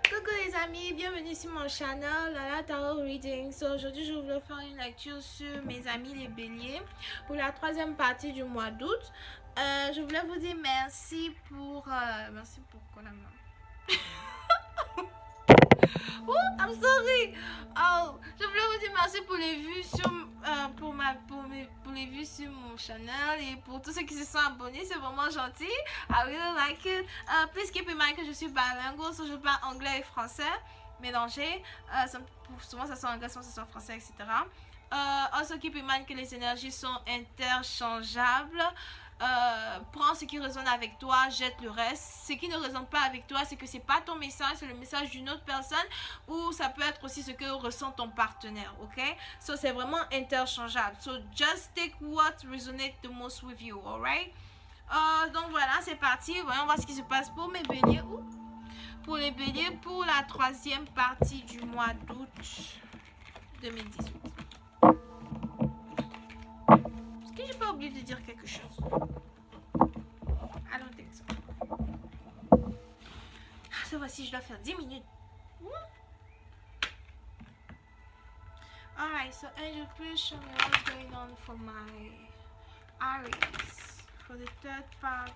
Coucou les amis, bienvenue sur mon channel Lala Tarot Reading. Aujourd'hui je voulais faire une lecture sur mes amis les béliers pour la troisième partie du mois d'août. Je voulais vous dire merci pour quoi la main? Oh, I'm sorry. Oh, je voulais vous dire merci pour les vues sur pour les vues sur mon channel et pour tous ceux qui se sont abonnés, c'est vraiment gentil. I really like it. Please keep in mind que je suis bilingual, so je parle anglais et français mélangés. Souvent ça soit anglais, souvent ça soit français, etc. Also keep in mind que les énergies sont interchangeables. Prends ce qui résonne avec toi, jette le reste. Ce qui ne résonne pas avec toi, c'est que c'est pas ton message, c'est le message d'une autre personne, ou ça peut être aussi ce que ressent ton partenaire, ok? So c'est vraiment interchangeable. So just take what resonates the most with you, alright? Donc voilà, c'est parti. Voyons voir ce qui se passe pour mes béliers. Pour les béliers, pour la troisième partie du mois d'août 2018. Est-ce que j'ai pas oublié de dire quelque chose? I don't think so. Ça voici, je dois faire 10 minutes. Alright, so Angel, please show me what's going on for my Aries for the third part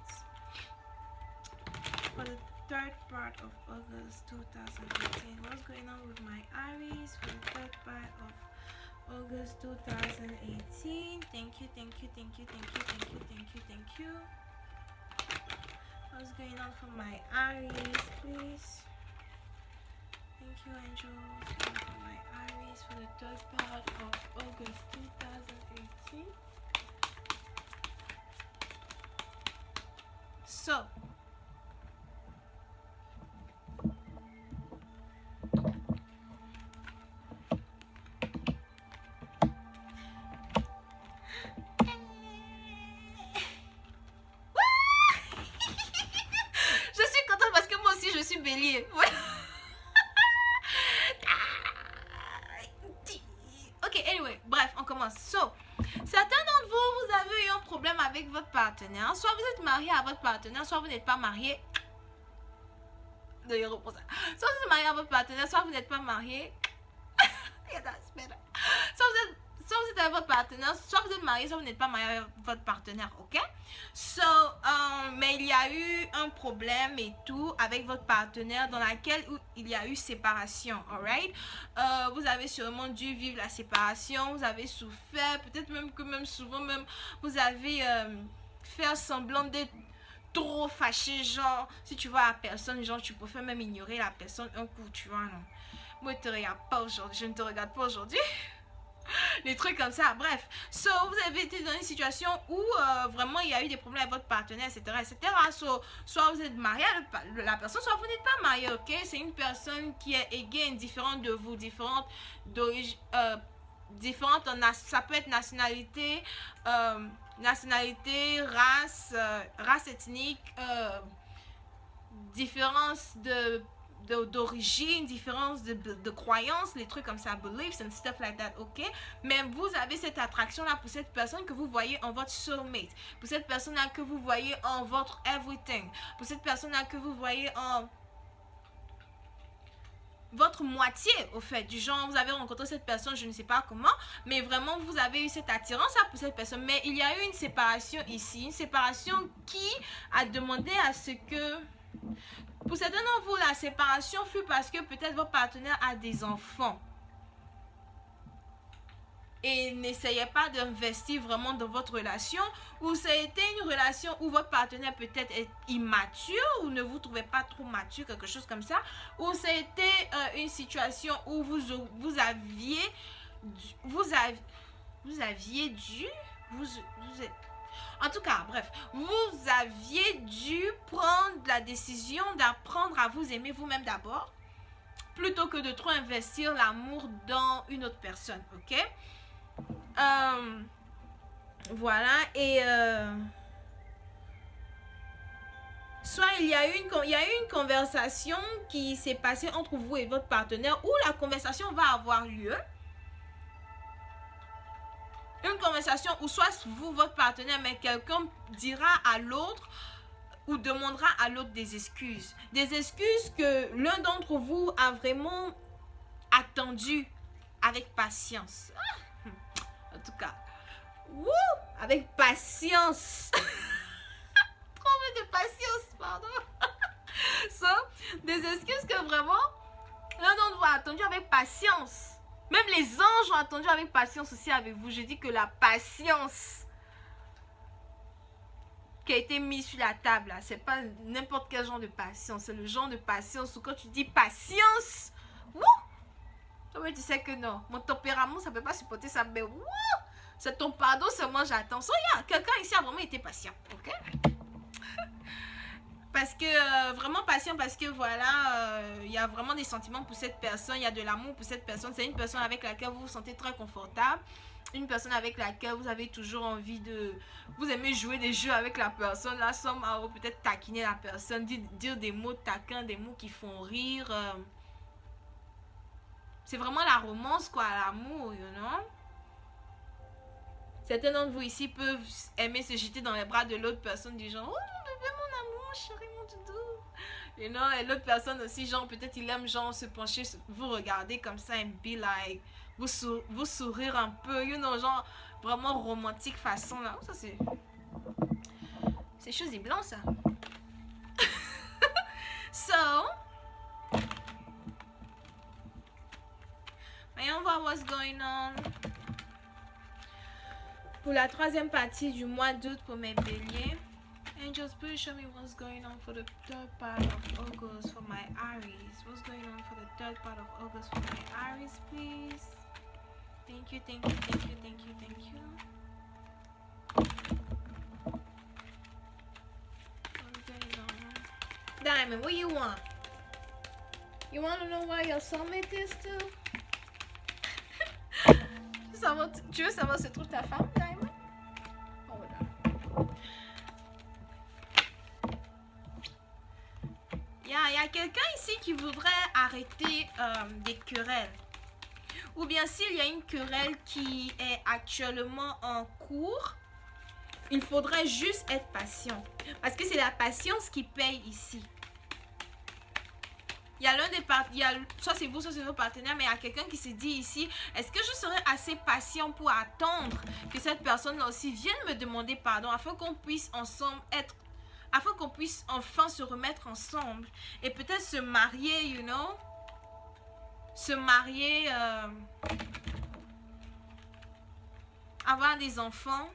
of August 2018. What's going on with my Aries for the third part of August 2018? Thank you. What's going on for my Aries, please? Thank you, angels. For my Aries for the third part of August 2018. So, je suis contente parce que moi aussi je suis bélier. Ok, anyway, bref, on commence. So, certains d'entre vous, vous avez eu un problème avec votre partenaire. Soit vous êtes marié à votre partenaire, soit vous n'êtes pas marié. Soit vous êtes marié à votre partenaire, soit vous n'êtes pas marié. Soit vous êtes avec votre partenaire, soit vous êtes marié, soit vous n'êtes pas marié avec votre partenaire, ok? So, mais il y a eu un problème et tout avec votre partenaire dans laquelle il y a eu séparation, alright? Vous avez sûrement dû vivre la séparation, vous avez souffert, peut-être même que souvent même vous avez fait semblant d'être trop fâché, genre si tu vois la personne, genre tu préfères même ignorer la personne un coup, tu vois, non? Moi, je ne te regarde pas aujourd'hui. Les trucs comme ça, bref. So, vous avez été dans une situation où vraiment il y a eu des problèmes avec votre partenaire, etc. So, soit vous êtes marié à la personne, soit vous n'êtes pas marié, ok? C'est une personne qui est again différente de vous, différente d'origine, ça peut être nationalité, race ethnique, différence d'origine, différence de croyances, les trucs comme ça, beliefs and stuff like that, ok? Mais vous avez cette attraction-là pour cette personne que vous voyez en votre soulmate, pour cette personne-là que vous voyez en votre everything, pour cette personne-là que vous voyez en votre moitié, au fait, du genre, vous avez rencontré cette personne, je ne sais pas comment, mais vraiment, vous avez eu cette attirance-là pour cette personne. Mais il y a eu une séparation ici, une séparation qui a demandé à ce que... Pour certains d'entre vous, la séparation fut parce que peut-être votre partenaire a des enfants. Et n'essayez pas d'investir vraiment dans votre relation, ou ça a été une relation où votre partenaire peut-être est immature, ou ne vous trouvez pas trop mature, quelque chose comme ça, ou ça a été une situation où vous aviez en tout cas, bref, vous aviez dû prendre la décision d'apprendre à vous aimer vous-même d'abord, plutôt que de trop investir l'amour dans une autre personne, ok? Voilà, et soit il y a eu une conversation qui s'est passée entre vous et votre partenaire, où la conversation va avoir lieu. Une conversation où soit vous, votre partenaire, mais quelqu'un dira à l'autre, ou demandera à l'autre des excuses. Des excuses que l'un d'entre vous a vraiment attendu avec patience. En tout cas, avec patience. Trop de patience, pardon. Des excuses que vraiment l'un d'entre vous a attendu avec patience. Même les anges ont attendu avec patience aussi avec vous. Je dis que la patience qui a été mise sur la table, là, c'est pas n'importe quel genre de patience. C'est le genre de patience où quand tu dis patience, toi, tu sais que non. Mon tempérament, ça peut pas supporter ça. Mais c'est ton pardon seulement j'attends. Quelqu'un ici a vraiment été patient. Ok? Parce que, vraiment patient, parce que voilà, il y a vraiment des sentiments pour cette personne, il y a de l'amour pour cette personne. C'est une personne avec laquelle vous vous sentez très confortable. Une personne avec laquelle vous avez toujours envie de... Vous aimez jouer des jeux avec la personne. Là, peut-être taquiner la personne, dire des mots taquins, des mots qui font rire. C'est vraiment la romance, quoi, l'amour, you know? Certains d'entre vous ici peuvent aimer se jeter dans les bras de l'autre personne du genre, oh mon bébé, mon amour, mon chéri, mon doudou. You know? Et l'autre personne aussi, genre, peut-être il aime genre se pencher, vous regarder comme ça and be like, vous sourire un peu, you know, genre, vraiment romantique façon là. Ça c'est chose blanc ça. So, voyons voir what's going on. Pour la troisième partie du mois d'août pour mes béliers. Angels, please show me what's going on for the third part of August for my Aries. What's going on for the third part of August for my Aries, please? Thank you, thank you, thank you, thank you, thank you. What's going on? Diamond, what you want? You want to know why your soulmate is too? Tu veux savoir où se trouve ta femme, Diamond? Hold on. Il y a quelqu'un ici qui voudrait arrêter des querelles. Ou bien s'il y a une querelle qui est actuellement en cours, il faudrait juste être patient. Parce que c'est la patience qui paye ici. Il y a l'un des partenaires, soit c'est vous, soit c'est vos partenaires, mais il y a quelqu'un qui se dit ici, est-ce que je serai assez patient pour attendre que cette personne-là aussi vienne me demander pardon afin qu'on puisse ensemble afin qu'on puisse enfin se remettre ensemble et peut-être se marier, you know, se marier, avoir des enfants.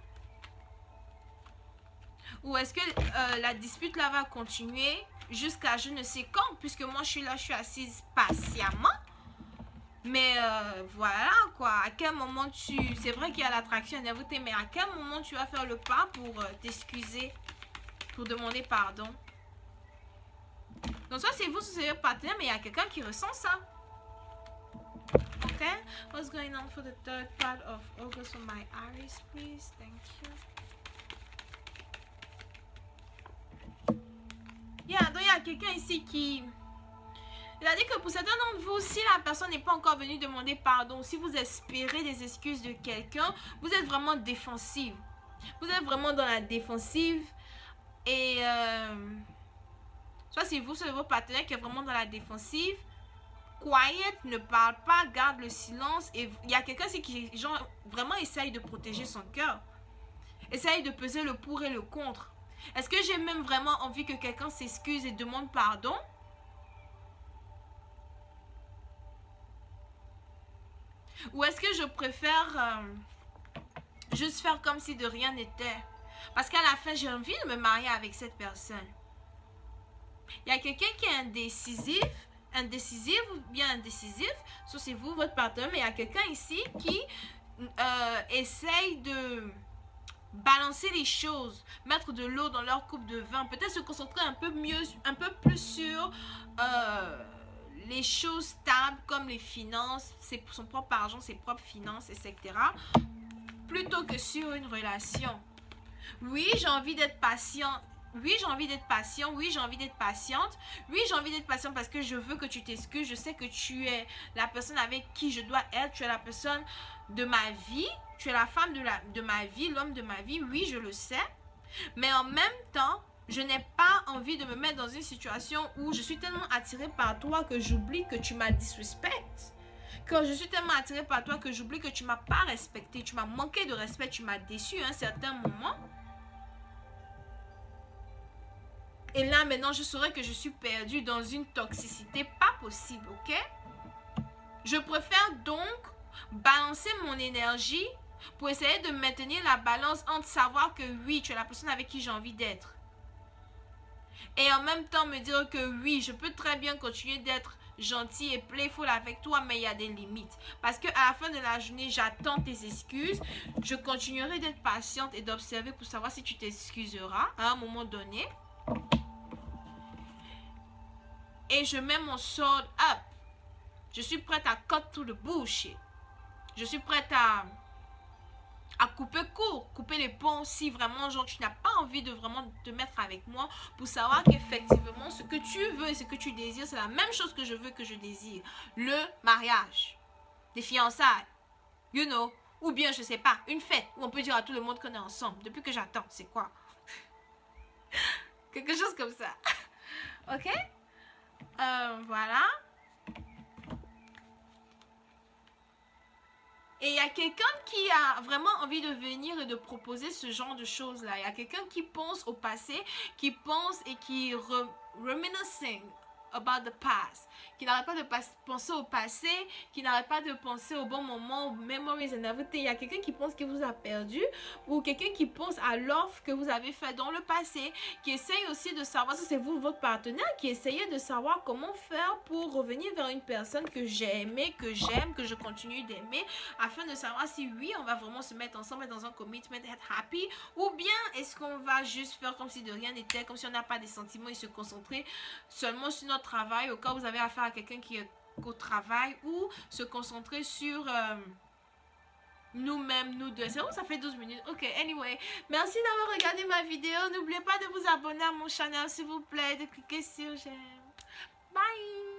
Ou est-ce que la dispute là va continuer jusqu'à je ne sais quand, puisque moi je suis là, je suis assise patiemment. Mais voilà quoi, à quel moment c'est vrai qu'il y a l'attraction and everything, mais à quel moment tu vas faire le pas pour t'excuser, pour demander pardon. Donc soit c'est vous, soit c'est votre partenaire, mais il y a quelqu'un qui ressent ça. Ok? What's going on for the third part of August for my Aries, please? Thank you. Donc il y a quelqu'un ici qui... Il a dit que pour certains d'entre vous, si la personne n'est pas encore venue demander pardon, si vous espérez des excuses de quelqu'un, vous êtes vraiment défensive. Vous êtes vraiment dans la défensive. Et soit c'est vous, soit vos partenaires qui est vraiment dans la défensive. Quiet, ne parle pas, garde le silence. Et il y a quelqu'un ici qui genre, vraiment essaye de protéger son cœur. Essaye de peser le pour et le contre. Est-ce que j'ai même vraiment envie que quelqu'un s'excuse et demande pardon? Ou est-ce que je préfère juste faire comme si de rien n'était? Parce qu'à la fin, j'ai envie de me marier avec cette personne. Il y a quelqu'un qui est indécisif ou bien indécisif. Soit c'est vous, votre partenaire, mais il y a quelqu'un ici qui essaye de balancer les choses, mettre de l'eau dans leur coupe de vin, peut-être se concentrer un peu plus sur les choses stables comme les finances, son propre argent, ses propres finances, etc. plutôt que sur une relation. Oui, j'ai envie d'être patient. Oui, j'ai envie d'être patient. Oui, j'ai envie d'être patiente. Oui, j'ai envie d'être patiente parce que je veux que tu t'excuses. Je sais que tu es la personne avec qui je dois être. Tu es la personne de ma vie. Tu es la femme de ma vie, l'homme de ma vie. Oui, je le sais. Mais en même temps, Je n'ai pas envie de me mettre dans une situation où je suis tellement attirée par toi que j'oublie que tu m'as disrespect. Quand je suis tellement attirée par toi que j'oublie que tu m'as pas respecté, tu m'as manqué de respect, tu m'as déçu à un certain moment. Et là, maintenant, je saurais que je suis perdue dans une toxicité pas possible, ok? Je préfère donc balancer mon énergie pour essayer de maintenir la balance entre savoir que oui, tu es la personne avec qui j'ai envie d'être. Et en même temps me dire que oui, je peux très bien continuer d'être gentil et playful avec toi, mais il y a des limites. Parce qu'à la fin de la journée, j'attends tes excuses. Je continuerai d'être patiente et d'observer pour savoir si tu t'excuseras à un moment donné. Et je mets mon sword up. Je suis prête à cut to the bullshit. Je suis prête à couper court, couper les ponts si vraiment genre tu n'as pas envie de vraiment te mettre avec moi pour savoir qu'effectivement ce que tu veux et ce que tu désires c'est la même chose que je veux, que je désire. Le mariage, des fiançailles, you know, ou bien je sais pas, une fête où on peut dire à tout le monde qu'on est ensemble. Depuis que j'attends, c'est quoi? Quelque chose comme ça. Ok? Voilà. Et il y a quelqu'un qui a vraiment envie de venir et de proposer ce genre de choses-là. Il y a quelqu'un qui pense au passé, qui pense et qui reminiscing about the past, qui n'arrête pas de penser au passé, qui n'arrête pas de penser au bon moment, aux memories and everything. Il y a quelqu'un qui pense qu'il vous a perdu ou quelqu'un qui pense à l'offre que vous avez fait dans le passé, qui essaye aussi de savoir, si c'est vous, votre partenaire, qui essayait de savoir comment faire pour revenir vers une personne que j'ai aimée, que j'aime, que je continue d'aimer, afin de savoir si oui, on va vraiment se mettre ensemble, être dans un commitment, être happy, ou bien est-ce qu'on va juste faire comme si de rien n'était, comme si on n'a pas des sentiments et se concentrer seulement sur notre travail au cas où vous avez affaire à quelqu'un qui est au travail, ou se concentrer sur nous-mêmes, nous deux. C'est bon, ça fait 12 minutes. Ok, anyway, merci d'avoir regardé ma vidéo. N'oubliez pas de vous abonner à mon channel s'il vous plaît, de cliquer sur j'aime. Bye.